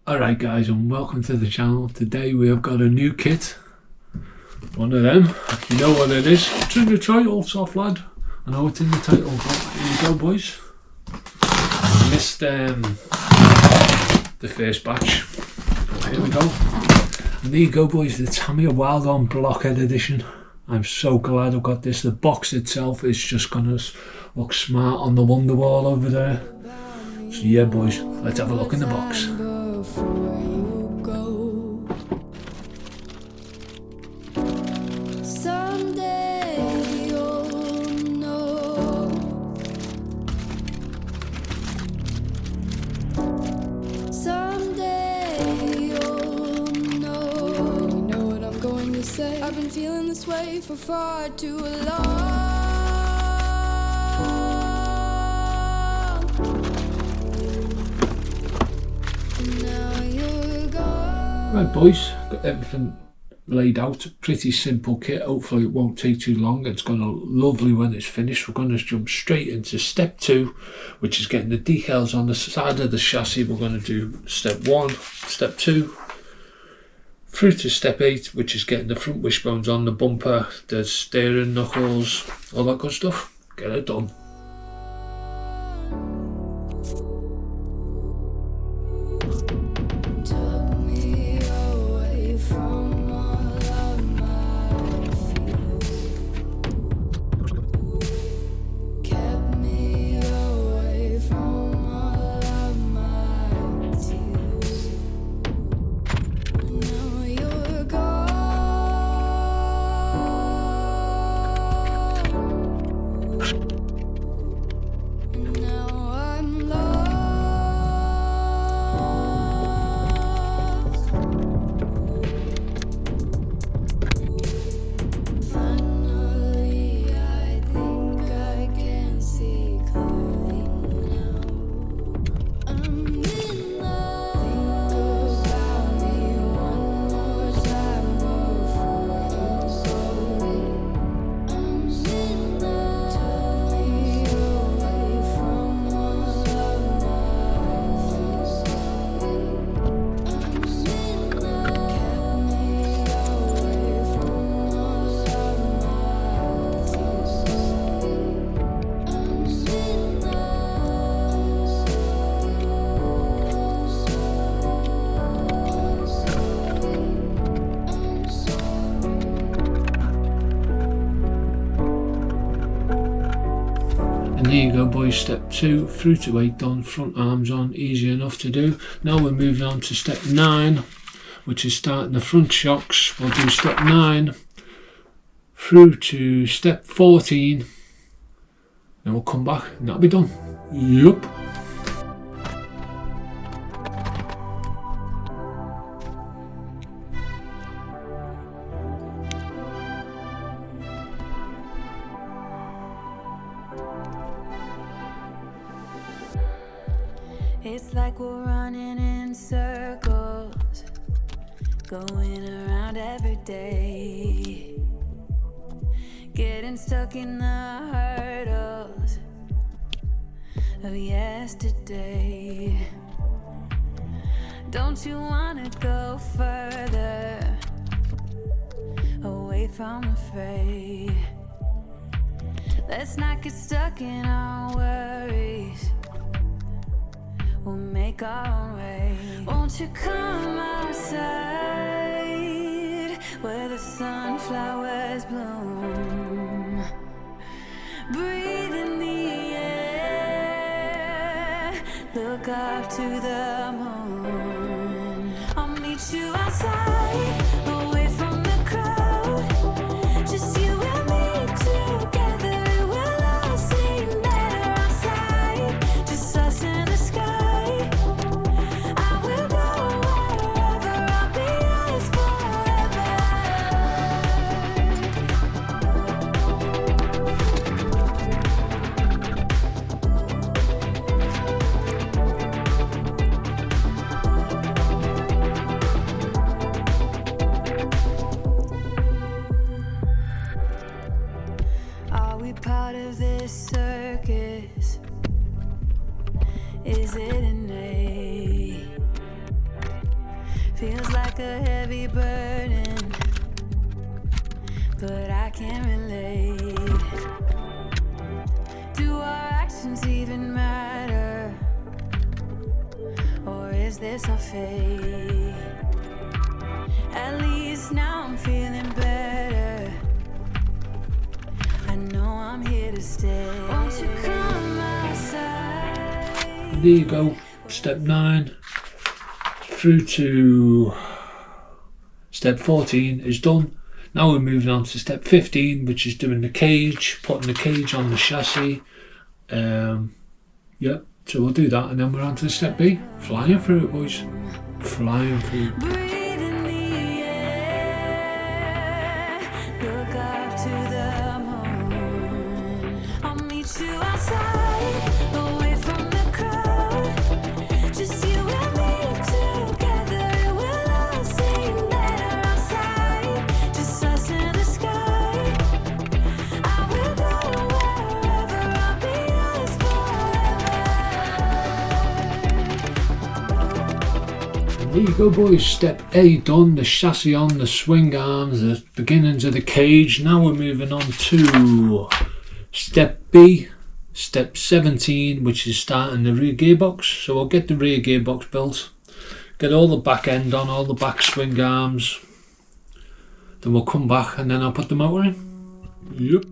Alright guys, and welcome to the channel. Today we have got a new kit. One of them. You know what it is. It's in the title, soft lad. I know it's in the title, but here you go boys. I missed the first batch. But here we go. And there you go boys, the Tamiya Wild One Blockhead edition. I'm so glad I've got this. The box itself is just gonna look smart on the Wonderwall over there. So yeah boys, let's have a look in the box. Before you go, someday you'll know. Someday you'll know. You know what I'm going to say. I've been feeling this way for far too long. Right boys, got everything laid out. Pretty simple kit. Hopefully it won't take too long. It's gonna look lovely when it's finished. We're gonna jump straight into step 2, which is getting the decals on the side of the chassis. We're gonna do step 1, step 2, through to step 8, which is getting the front wishbones on the bumper, the steering knuckles, all that good stuff. Get it done. And there you go boys, step 2 through to 8 done, front arms on, easy enough to do. Now we're moving on to step 9, which is starting the front shocks. We'll do step 9 through to step 14, then we'll come back and that'll be done. Yup. It's like we're running in circles, going around every day, getting stuck in the hurdles of yesterday. Don't you wanna go further, away from the fray? Let's not get stuck in our worries, we'll make our own way. Won't you come outside where the sunflowers bloom? Breathe in the air, look up to the moon. I'll meet you outside, away from the crowd, just you and me together. It will all seem better outside, just us in the sky. feels like a heavy burden, but I can't relate. Do our actions even matter, or is this our fate? At least now I'm feeling better. I know I'm here to stay. Won't you come outside? There you go, step 9 through to step 14 is done. Now we're moving on to step 15, which is doing the cage, putting the cage on the chassis. Yeah, so we'll do that, and then we're on to step B. Flying through it, boys. Flying through. Breathe in the air. Look up to the moon. I'll meet you outside, away from the crowd. Just you and me together. It will all seem better outside. Just us in the sky. I will go wherever. I'll be yours forever. There you go, boys. Step A done. The chassis on, the swing arms, the beginnings of the cage. Now we're moving on to step B, step 17, which is starting the rear gearbox. So we'll get the rear gearbox built, get all the back end on, all the back swing arms. Then we'll come back and then I'll put the motor in. Yep.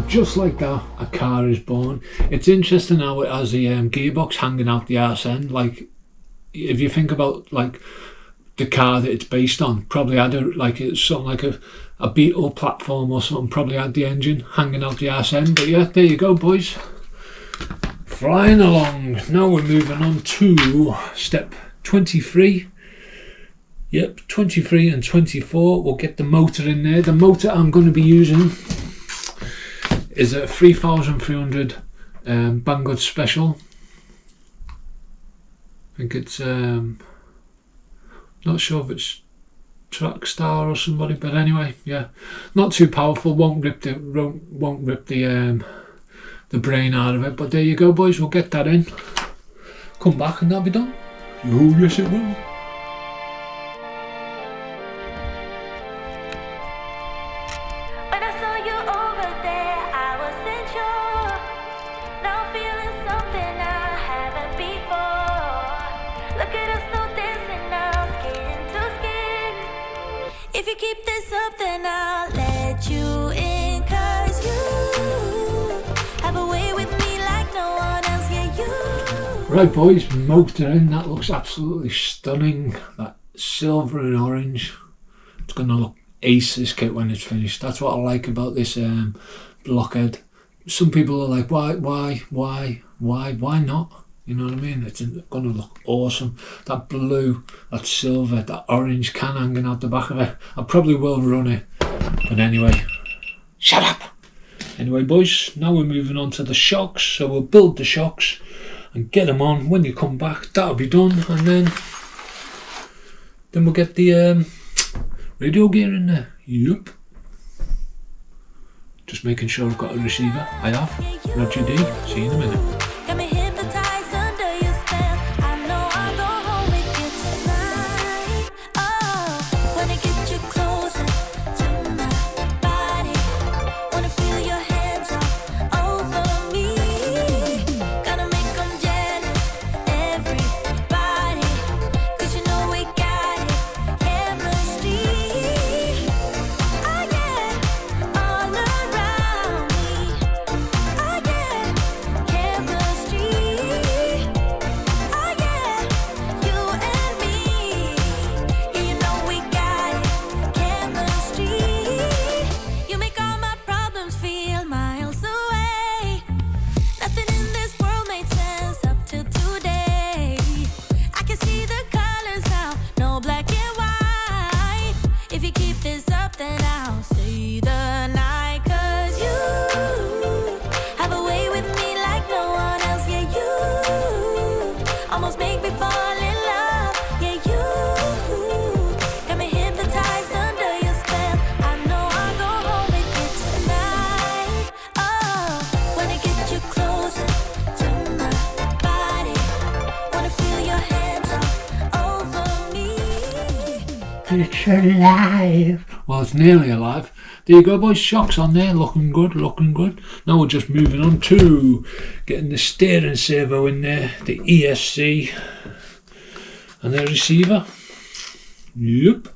Just like that, a car is born. It's interesting how it has the gearbox hanging out the arse end. Like, if you think about like the car that it's based on, probably had it's something like a Beetle platform or something. Probably had the engine hanging out the arse end. But yeah, there you go, boys. Flying along. Now we're moving on to step 23. Yep, 23 and 24. We'll get the motor in there. The motor I'm going to be using is a 3300 Banggood Special. I think it's not sure if it's Trackstar or somebody, but anyway, yeah, not too powerful. Won't rip the brain out of it. But there you go, boys. We'll get that in. Come back and that'll be done. Oh yes, it will. Look at us. If you keep this up, then I'll let you in, 'cause you have a way with me like no one else, yeah, you. Right boys, motor in, that looks absolutely stunning. That silver and orange. It's going to look ace, this kit, when it's finished. That's what I like about this Blockhead. Some people are like, why not? You know what I mean? It's going to look awesome. That blue, that silver, that orange can hanging out the back of it. I probably will run it. But anyway, shut up. Anyway boys, now we're moving on to the shocks. So we'll build the shocks and get them on. When you come back, that'll be done. And then we'll get the radio gear in there. Yup. Just making sure I've got a receiver. I have. Roger D. See you in a minute. Got me hypnotized under your spell. I know I'll go home with you tonight. Oh, wanna get you closer to my body. Wanna feel your hands all over me. Gotta make them jealous, everybody. 'Cause you know we got it, chemistry. Oh yeah, all around me. Oh yeah, chemistry. Oh yeah, you and me. Yeah, you know we got it, chemistry. You make all my problems feel miles away. Nothing in this world made sense up till today. I can see the colors now, no black and white. If you keep this up, then I'll stay the night. 'Cause you have a way with me like no one else, yeah, you almost make me fall in love, yeah, you got me hypnotized under your spell. I know I'll go home with you tonight. Oh, wanna get you closer to my body. Wanna feel your hands all over me. It's alive. Well, it's nearly alive. There you go boys, shocks on there, looking good, looking good. Now we're just moving on to getting the steering servo in there, the ESC and the receiver. Yep.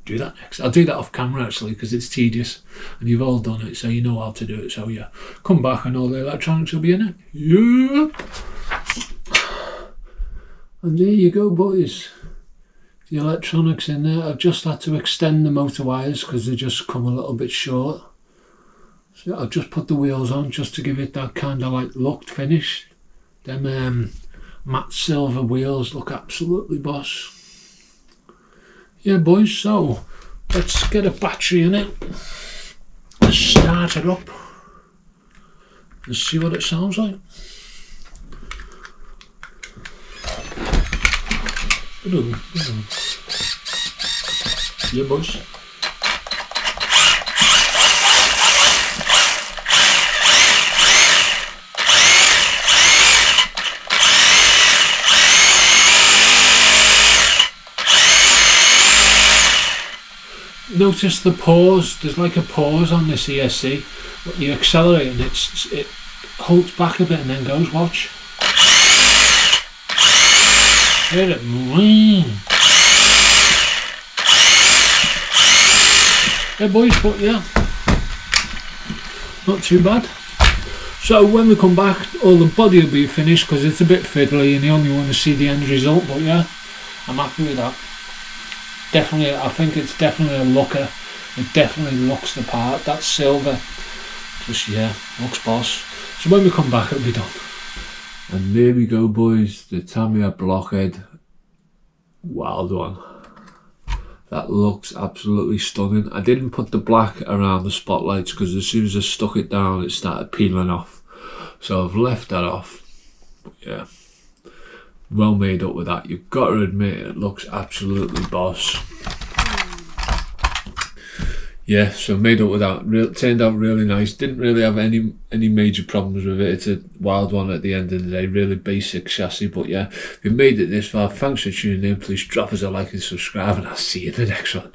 Do that next. I'll do that off camera actually because it's tedious and you've all done it, so you know how to do it. So yeah, come back and all the electronics will be in it. Yep. And there you go boys. The electronics in there. I've just had to extend the motor wires because they just come a little bit short. So I've just put the wheels on just to give it that kind of like looked finish. Them matte silver wheels look absolutely boss. Yeah boys, so let's get a battery in it. Start it up. Let's see what it sounds like. Yeah boys. Notice the pause. There's like a pause on this ESC. When you accelerate and it holds back a bit and then goes. Watch. Hear it. Yeah boys, but yeah, not too bad. So when we come back, all the body will be finished because it's a bit fiddly and you only want to see the end result. But yeah, I'm happy with that. Definitely, I think it's definitely a looker. It definitely looks the part. That silver, just yeah, looks boss. So when we come back, it'll be done. And there we go boys, the Tamiya Blockhead Wild One. That looks absolutely stunning. I didn't put the black around the spotlights because as soon as I stuck it down it started peeling off. So I've left that off. But yeah, well made up with that. You've got to admit it looks absolutely boss. Yeah, so made up with that. Turned out really nice. Didn't really have any major problems with it. It's a Wild One at the end of the day. Really basic chassis. But yeah, if you made it this far, thanks for tuning in. Please drop us a like and subscribe and I'll see you in the next one.